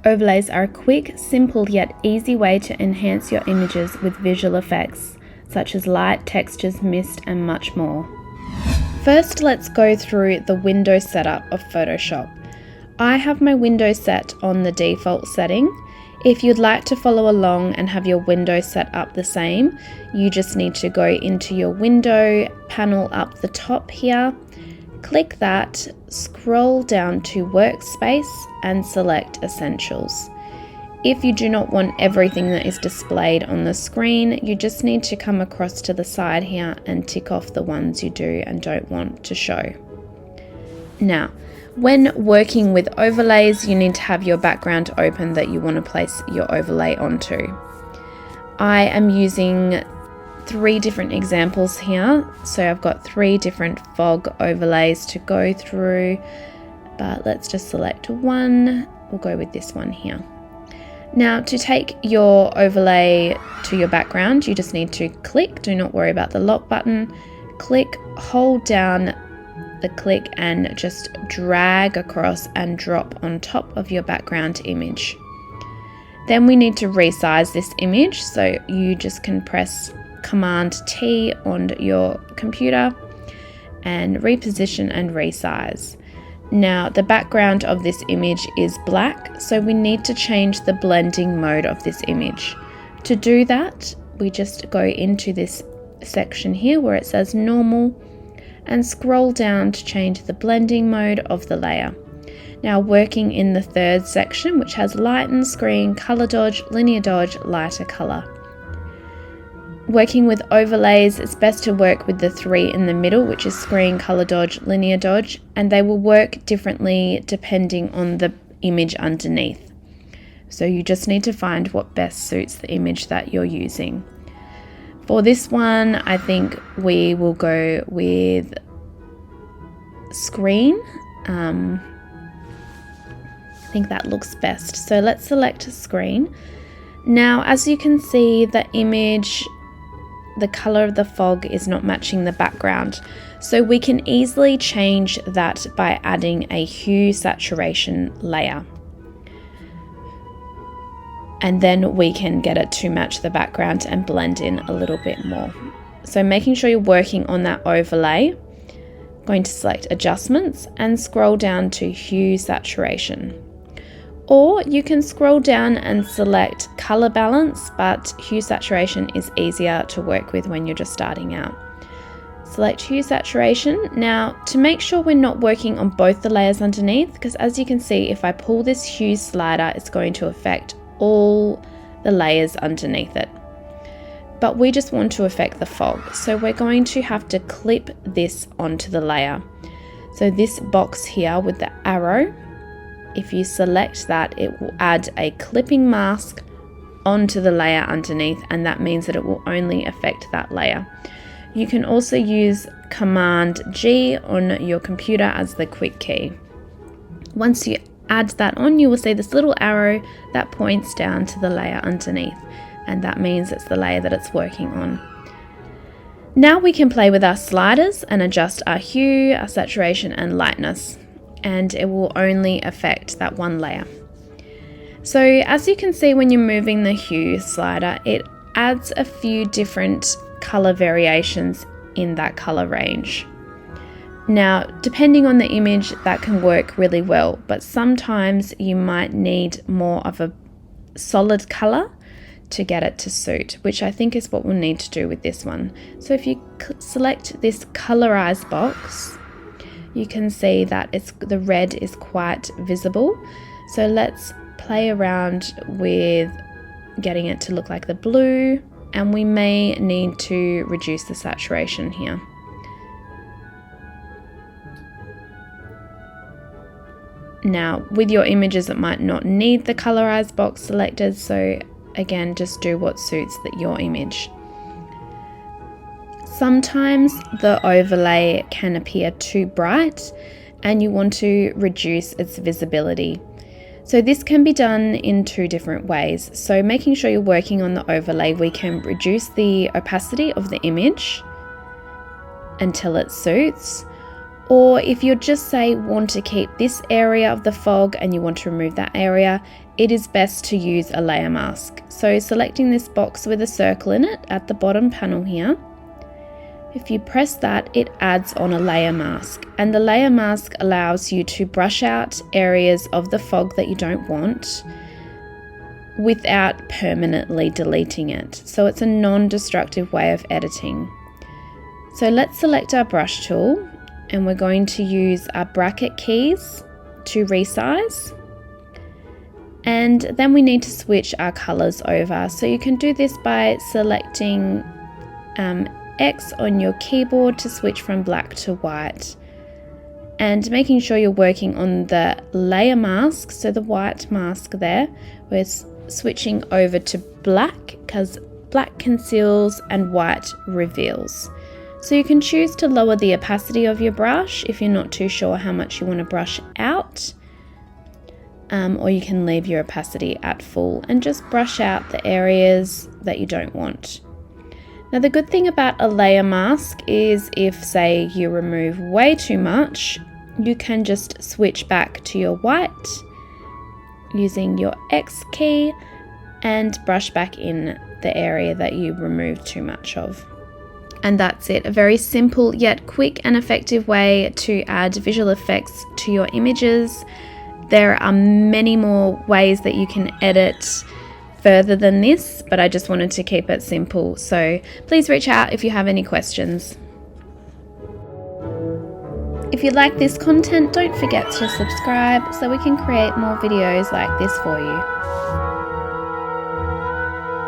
Overlays are a quick, simple yet easy way to enhance your images with visual effects, such as light, textures, mist, and much more. First, let's go through the window setup of Photoshop. I have my window set on the default setting. If you'd like to follow along and have your window set up the same, you just need to go into your window panel up the top here, click that, scroll down to Workspace and select Essentials. If you do not want everything that is displayed on the screen, you just need to come across to the side here and tick off the ones you do and don't want to show. Now, when working with overlays, you need to have your background open that you want to place your overlay onto. I am using 3 different examples here, so I've got 3 different fog overlays to go through, but let's just select one. We'll go with this one here. Now, to take your overlay to your background, you just need to click, do not worry about the lock button, click, hold down the click and just drag across and drop on top of your background image. Then we need to resize this image, so you just can press Command T on your computer and reposition and resize. Now the background of this image is black, so we need to change the blending mode of this image. To do that, we just go into this section here where it says normal and scroll down to change the blending mode of the layer. Now working in the 3rd section, which has lighten, screen, color dodge, linear dodge, lighter color. Working with overlays, it's best to work with the 3 in the middle, which is screen, color dodge, linear dodge, and they will work differently depending on the image underneath. So you just need to find what best suits the image that you're using. For this one, I think we will go with screen. I think that looks best. So let's select screen. Now, as you can see, the image, the color of the fog is not matching the background. So we can easily change that by adding a hue saturation layer. And then we can get it to match the background and blend in a little bit more. So making sure you're working on that overlay, going to select adjustments and scroll down to hue saturation. Or you can scroll down and select color balance, but hue saturation is easier to work with when you're just starting out. Select hue saturation. Now, to make sure we're not working on both the layers underneath, because as you can see, if I pull this hue slider, it's going to affect all the layers underneath it. But we just want to affect the fog, so we're going to have to clip this onto the layer. So this box here with the arrow, if you select that, it will add a clipping mask onto the layer underneath, and that means that it will only affect that layer. You can also use Command G on your computer as the quick key. Once you add that on, you will see this little arrow that points down to the layer underneath, and that means it's the layer that it's working on. Now we can play with our sliders and adjust our hue, our saturation and lightness, and it will only affect that one layer. So as you can see, when you're moving the hue slider, it adds a few different color variations in that color range. Now, depending on the image, that can work really well, but sometimes you might need more of a solid color to get it to suit, which I think is what we'll need to do with this one. So if you select this colorize box, you can see that the red is quite visible. So let's play around with getting it to look like the blue, and we may need to reduce the saturation here. Now, with your images, it might not need the colorize box selected, so again, just do what suits your image. Sometimes the overlay can appear too bright and you want to reduce its visibility. So this can be done in 2 different ways. So making sure you're working on the overlay, we can reduce the opacity of the image until it suits, Or if you just say want to keep this area of the fog and you want to remove that area, it is best to use a layer mask. So selecting this box with a circle in it at the bottom panel here, if you press that, it adds on a layer mask, and the layer mask allows you to brush out areas of the fog that you don't want without permanently deleting it. So it's a non-destructive way of editing. So let's select our brush tool, and we're going to use our bracket keys to resize. And then we need to switch our colors over. So you can do this by selecting X on your keyboard to switch from black to white, and making sure you're working on the layer mask, so the white mask there. We're switching over to black because black conceals and white reveals. So you can choose to lower the opacity of your brush if you're not too sure how much you want to brush out, or you can leave your opacity at full and just brush out the areas that you don't want. Now the good thing about a layer mask is if, say, you remove way too much, you can just switch back to your white using your X key and brush back in the area that you removed too much of. And that's it, a very simple yet quick and effective way to add visual effects to your images. There are many more ways that you can edit further than this, but I just wanted to keep it simple. So please reach out if you have any questions. If you like this content, don't forget to subscribe so we can create more videos like this for you.